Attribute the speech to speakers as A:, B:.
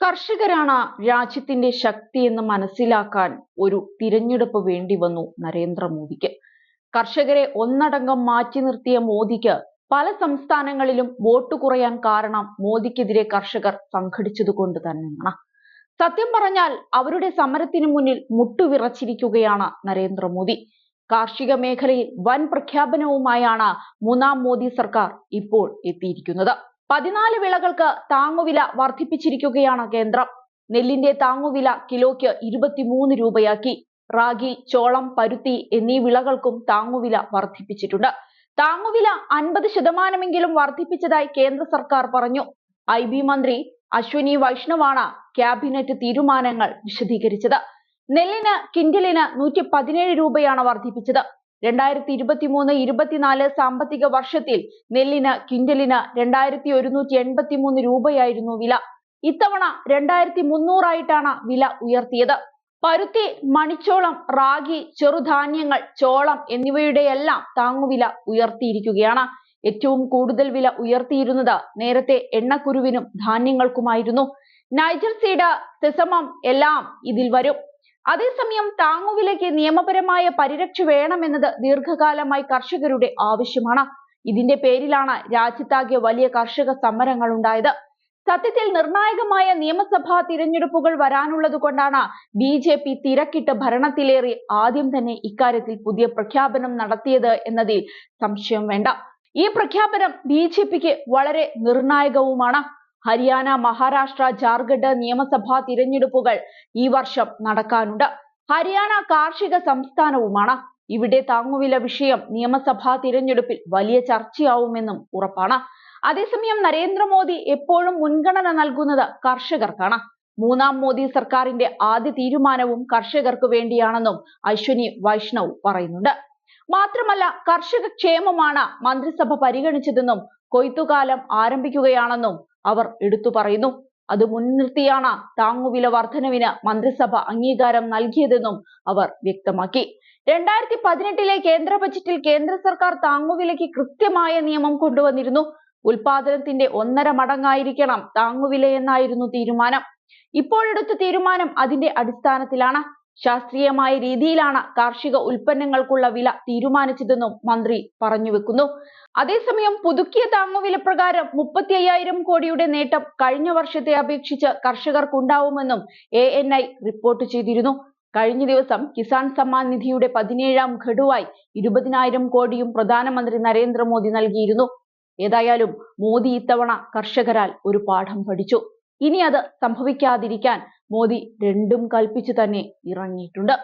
A: കർഷകരാണ് രാജ്യത്തിന്റെ ശക്തിയെന്ന് മനസ്സിലാക്കാൻ ഒരു തിരഞ്ഞെടുപ്പ് വേണ്ടി വന്നു നരേന്ദ്രമോദിക്ക്. കർഷകരെ ഒന്നടങ്കം മാറ്റി നിർത്തിയ മോദിക്ക് പല സംസ്ഥാനങ്ങളിലും വോട്ട് കുറയാൻ കാരണം മോദിക്കെതിരെ കർഷകർ സംഘടിച്ചതുകൊണ്ട് തന്നെയാണ്. സത്യം പറഞ്ഞാൽ അവരുടെ സമരത്തിന് മുന്നിൽ മുട്ടുവിറച്ചിരിക്കുകയാണ് നരേന്ദ്രമോദി. കാർഷിക മേഖലയിൽ വൻ പ്രഖ്യാപനവുമായാണ് മൂന്നാം മോദി സർക്കാർ ഇപ്പോൾ എത്തിയിരിക്കുന്നത്. 14 വിളകൾക്ക് താങ്ങുവില വർദ്ധിപ്പിച്ചിരിക്കുകയാണ് കേന്ദ്രം. നെല്ലിന്റെ താങ്ങുവില കിലോയ്ക്ക് 23 രൂപയാക്കി. റാഗി, ചോളം, പരുത്തി എന്നീ വിളകൾക്കും താങ്ങുവില വർദ്ധിപ്പിച്ചിട്ടുണ്ട്. താങ്ങുവില 50% വർദ്ധിപ്പിച്ചതായി കേന്ദ്ര സർക്കാർ പറഞ്ഞു. IB മന്ത്രി അശ്വനി വൈഷ്ണവാണ് ക്യാബിനറ്റ് തീരുമാനങ്ങൾ വിശദീകരിച്ചത്. നെല്ലിന് ക്വിന്റലിന് 117 രൂപയാണ് വർദ്ധിപ്പിച്ചത്. 2023-24 സാമ്പത്തിക വർഷത്തിൽ നെല്ലിന് ക്വിന്റലിന് 2183 രൂപയായിരുന്നു വില. ഇത്തവണ 2300 ആയിട്ടാണ് വില ഉയർത്തിയത്. പരുത്തി, മണിച്ചോളം, റാഗി, ചെറുധാന്യങ്ങൾ, ചോളം എന്നിവയുടെയെല്ലാം താങ്ങുവില ഉയർത്തിയിരിക്കുകയാണ്. ഏറ്റവും കൂടുതൽ വില ഉയർത്തിയിരുന്നത് നേരത്തെ എണ്ണക്കുരുവിനും ധാന്യങ്ങൾക്കുമായിരുന്നു. നൈജർ സീഡ്, സെസമം എല്ലാം ഇതിൽ വരും. അതേസമയം താങ്ങുവിലയ്ക്ക് നിയമപരമായ പരിരക്ഷ വേണമെന്നത് ദീർഘകാലമായി കർഷകരുടെ ആവശ്യമാണ്. ഇതിന്റെ പേരിലാണ് രാജ്യത്താകെ വലിയ കർഷക സമരങ്ങൾ ഉണ്ടായത്. സത്യത്തിൽ നിർണായകമായ നിയമസഭാ തിരഞ്ഞെടുപ്പുകൾ വരാനുള്ളത് കൊണ്ടാണ് BJP തിരക്കിട്ട് ഭരണത്തിലേറി ആദ്യം തന്നെ ഇക്കാര്യത്തിൽ പുതിയ പ്രഖ്യാപനം നടത്തിയത് എന്നതിൽ സംശയം വേണ്ട. ഈ പ്രഖ്യാപനം BJPക്ക് വളരെ നിർണായകവുമാണ്. ഹരിയാന, മഹാരാഷ്ട്ര, ജാർഖണ്ഡ് നിയമസഭാ തിരഞ്ഞെടുപ്പുകൾ ഈ വർഷം നടക്കാനുണ്ട്. ഹരിയാന കാർഷിക സംസ്ഥാനവുമാണ്. ഇവിടെ താങ്ങുവില വിഷയം നിയമസഭാ തിരഞ്ഞെടുപ്പിൽ വലിയ ചർച്ചയാവുമെന്നും ഉറപ്പാണ്. അതേസമയം നരേന്ദ്രമോദി എപ്പോഴും മുൻഗണന നൽകുന്നത് കർഷകർക്കാണ്. മൂന്നാം മോദി സർക്കാരിന്റെ ആദ്യ തീരുമാനവും കർഷകർക്ക് വേണ്ടിയാണെന്നും അശ്വനി വൈഷ്ണവ് പറയുന്നുണ്ട്. മാത്രമല്ല, കർഷക ക്ഷേമമാണ് മന്ത്രിസഭ പരിഗണിച്ചതെന്നും കൊയ്ത്തുകാലം ആരംഭിക്കുകയാണെന്നും അവർ എടുത്തു പറയുന്നു. അത് മുൻനിർത്തിയാണ് താങ്ങുവില വർധനവിന് മന്ത്രിസഭ അംഗീകാരം നൽകിയതെന്നും അവർ വ്യക്തമാക്കി. 2018 കേന്ദ്ര ബജറ്റിൽ കേന്ദ്ര സർക്കാർ താങ്ങുവിലയ്ക്ക് കൃത്യമായ നിയമം കൊണ്ടുവന്നിരുന്നു. ഉൽപാദനത്തിന്റെ 1.5 മടങ്ങായിരിക്കണം താങ്ങുവിലയെന്നായിരുന്നു തീരുമാനം. ഇപ്പോഴെടുത്ത തീരുമാനം അതിന്റെ അടിസ്ഥാനത്തിലാണ്. ശാസ്ത്രീയമായ രീതിയിലാണ് കാർഷിക ഉൽപ്പന്നങ്ങൾക്കുള്ള വില തീരുമാനിച്ചതെന്നും മന്ത്രി പറഞ്ഞു വെക്കുന്നു. അതേസമയം പുതുക്കിയ താങ്ങുവില പ്രകാരം 35,000 കോടിയുടെ നേട്ടം കഴിഞ്ഞ വർഷത്തെ അപേക്ഷിച്ച് കർഷകർക്കുണ്ടാവുമെന്നും ANI റിപ്പോർട്ട് ചെയ്തിരുന്നു. കഴിഞ്ഞ ദിവസം കിസാൻ സമ്മാൻ നിധിയുടെ 17ാം ഘടുവായി 20,000 കോടിയും പ്രധാനമന്ത്രി നരേന്ദ്രമോദി നൽകിയിരുന്നു. ഏതായാലും മോദി ഇത്തവണ കർഷകരാൽ ഒരു പാഠം പഠിച്ചു. ഇനി അത് സംഭവിക്കാതിരിക്കാൻ മോദി രണ്ടും കൽപ്പിച്ചു തന്നെ ഇറങ്ങിയിട്ടുണ്ട്.